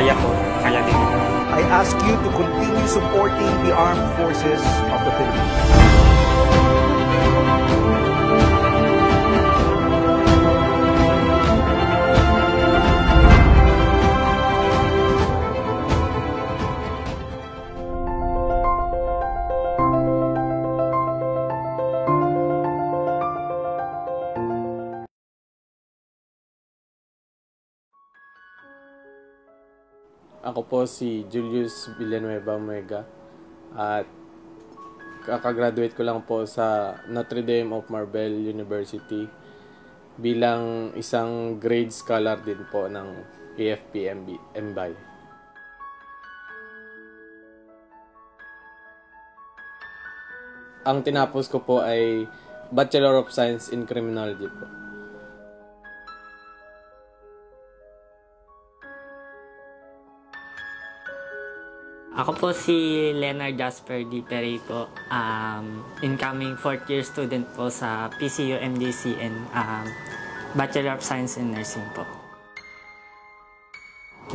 kaya ko, kaya din. I ask you to continue supporting the armed forces of the Philippines. Ako po si Julius Villanueva Omega at kakagraduate ko lang po sa Notre Dame of Marbel University bilang isang grade scholar din po ng AFP MBay. Ang tinapos ko po ay Bachelor of Science in Criminology po. Ako po si Leonard Jasper D. Perey po, incoming 4th year student po sa PCU MDC and Bachelor of Science in Nursing po.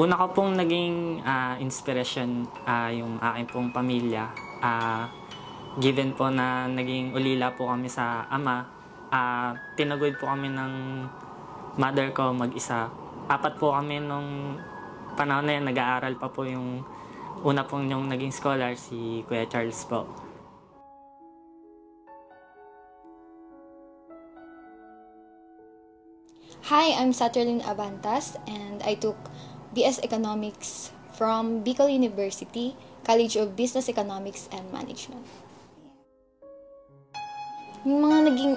Una ko pong naging inspiration yung aking pong pamilya. Given po na naging ulila po kami sa ama, tinaguyod po kami ng mother ko mag-isa. 4 po kami nung panahon na yun, nag-aaral pa po yung una pong yung naging scholar, si Kuya Charles po. Hi, I'm Satterlyn Abantas and I took BS Economics from Bicol University, College of Business Economics and Management. Yung mga naging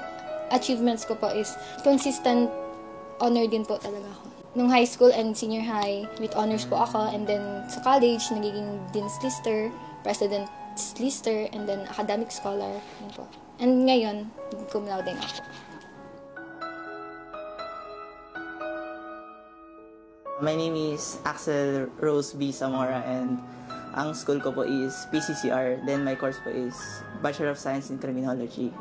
achievements ko po is consistent honor din po talaga ako. Nung high school and senior high, with honors po ako, and then sa college, nagiging Dean's Lister, President's Lister, and then academic scholar. Yun po. And ngayon, cum laude nga ako. My name is Axel Rose B. Zamora and ang school ko po is PCCR, then my course po is Bachelor of Science in Criminology.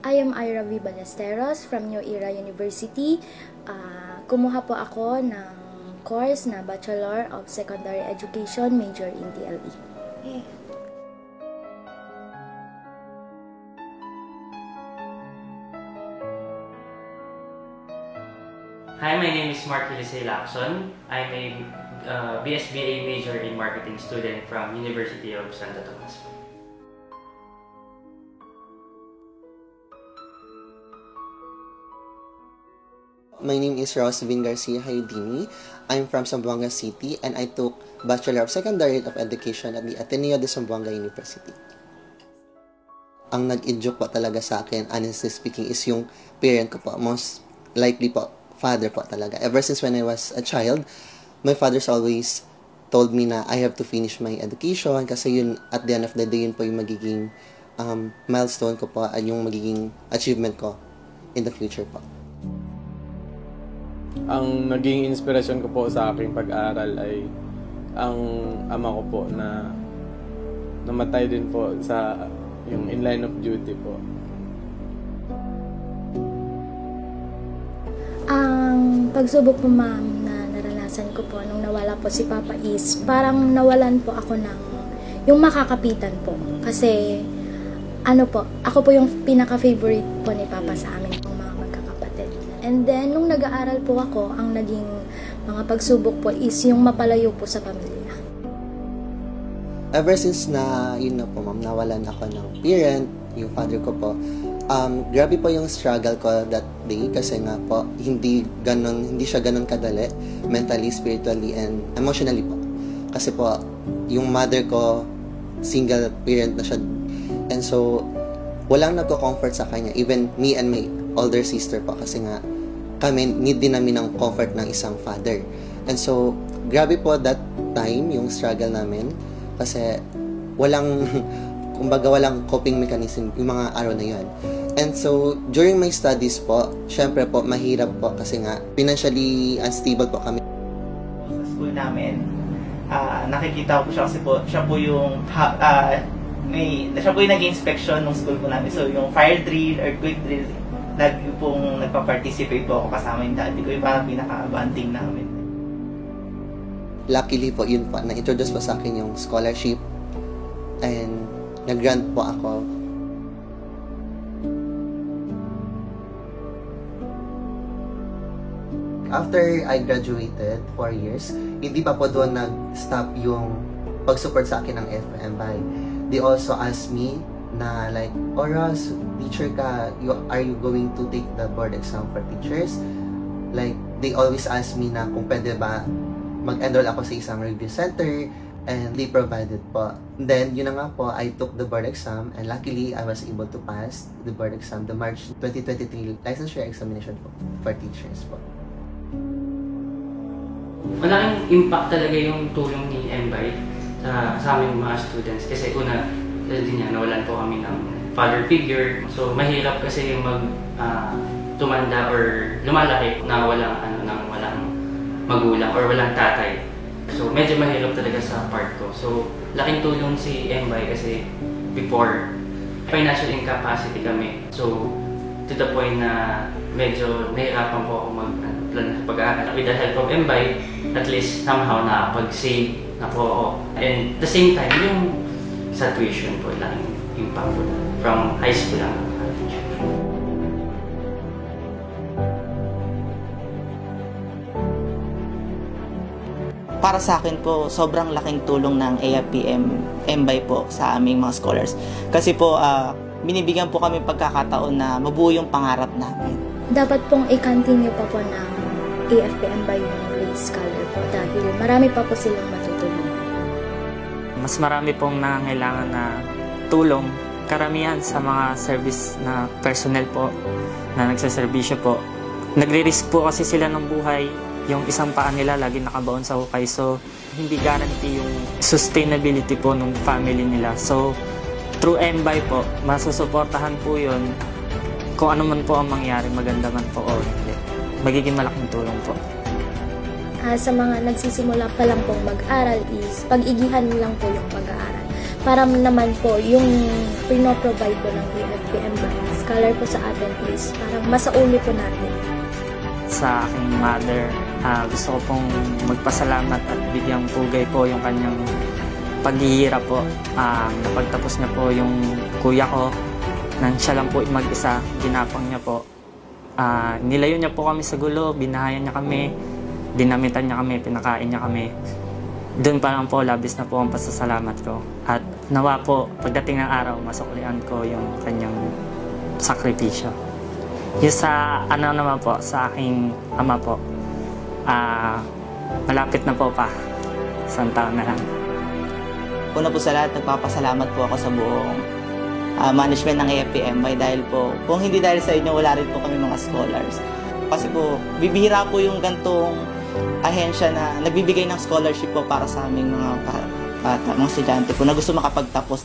I am Ira V. Ballesteros from New Era University. Kumuha po ako ng course na Bachelor of Secondary Education, major in DLE. Okay. Hi, my name is Mark Elisay Lacson. I'm a BSBA major in marketing student from University of Santo Tomas. My name is Rosvin Garcia Haydini. I'm from Zamboanga City and I took Bachelor of Secondary of Education at the Ateneo de Zamboanga University. Ang nag-injure po talaga sa akin, honestly speaking, is yung parent ko po. Most likely po, father po talaga. Ever since when I was a child, my father's always told me na I have to finish my education kasi yun, at the end of the day, yun po yung magiging milestone ko po at yung magiging achievement ko in the future po. Ang naging inspirasyon ko po sa aking pag-aaral ay ang ama ko po na namatay din po sa yung in line of duty po. Ang pagsubok po, ma'am, na naranasan ko po nung nawala po si Papa is parang nawalan po ako ng yung makakapitan po. Kasi ano po, ako po yung pinaka-favorite po ni Papa sa amin pong mga magkakapatid. And then, nung nag-aaral po ako, ang naging mga pagsubok po is yung mapalayo po sa pamilya. Ever since na, yun na po ma'am, nawalan ako ng parent, yung father ko po, grabe po yung struggle ko that day kasi nga po, hindi siya ganun kadali, mentally, spiritually, and emotionally po. Kasi po, yung mother ko, single parent na siya. And so, walang nagko-comfort sa kanya, even me and my older sister po, kasi nga, kami, need din namin ng comfort ng isang father. And so, grabe po that time, yung struggle namin, kasi walang, kumbaga walang coping mechanism yung mga araw na yun. And so, during my studies po, syempre po, mahirap po kasi nga, financially unstable po kami. Sa school namin, nakikita ko siya kasi po, siya po yung nag-inspection ng school po namin. So, yung fire drill, earthquake drill, nagpa-participate po ako kasama yung daddy ko. Yung parang pinaka-banding namin. Luckily po, yun po, na-introduce po sa akin yung scholarship and nag-grant po ako. After I graduated, 4 years, hindi pa po doon nag-stop yung pag-support sa akin ng FMBI. They also asked me na like, Ross, teacher ka, are you going to take the board exam for teachers? Like, they always ask me na kung pwede ba mag-enroll ako sa isang review center, and they provided po. Then, yun na nga po, I took the board exam, and luckily, I was able to pass the board exam, the March 2023 licensure examination po for teachers po. Malaking impact talaga yung tulong ni MBI sa aming mga students. Kasi una, din niya, nawalan po kami ng father figure. So, mahirap kasi yung tumanda or lumalaki na walang magulang or walang tatay. So, medyo mahirap talaga sa part ko. So, laking tulong si MBI kasi before, financial incapacity kami. So, to the point na medyo nahirapan po ako plan sa pag-aaral. With the help of MBI, at least somehow nakapag-save na po ako. And at the same time, yung sa tuition po, laking impact po na from high school lang. Para sa akin po, sobrang laking tulong ng AFP MBI po sa aming mga scholars. Kasi po, binibigyan po kami pagkakataon na mabuo yung pangarap namin. Dapat pong i-continue pa po ng AFP MBI yung Grace Scholar po dahil marami pa po silang matutulungan. Mas marami pong nangangailangan na tulong. Karamihan sa mga service na personnel po na nagsaservisyo po. Nagre-risk po kasi sila ng buhay. Yung isang paa nila lagi nakabaon sa hukay. So, hindi guarantee yung sustainability po ng family nila. So, through MBI po, masusuportahan po yun. Kung ano man po ang mangyari, maganda man po o hindi. Magiging malaking tulong po. Sa mga nagsisimula pa lang pong mag-aral is pag-igihan lang po yung pag-aaral. Para naman po yung pinoprovide po ng AFP MBI Scholar po sa atin is parang masaulo po natin. Sa aking mother, gusto ko pong magpasalamat at bigyang pugay po yung kanyang paghihirap po. Napagtapos niya po yung kuya ko nang siya lang po mag-isa, ginapang niya po. Nilayo niya po kami sa gulo, binahayan niya kami, dinamitan niya kami, pinakain niya kami. Doon pa lang po, labis na po ang pasasalamat ko. At nawa po, pagdating ng araw, masuklian ko yung kanyang sakripisyo. Yung sa, naman po, sa aking ama po, malapit na po pa. Isang taon na lang. Una po sa lahat, nagpapasalamat po ako sa buong management ng AFP MBI dahil po, kung hindi dahil sa inyo, wala rin po kami mga scholars. Kasi po, bibihira po yung gantong ahensya na nagbibigay ng scholarship po para sa aming mga estudyante po na gusto makapagtapos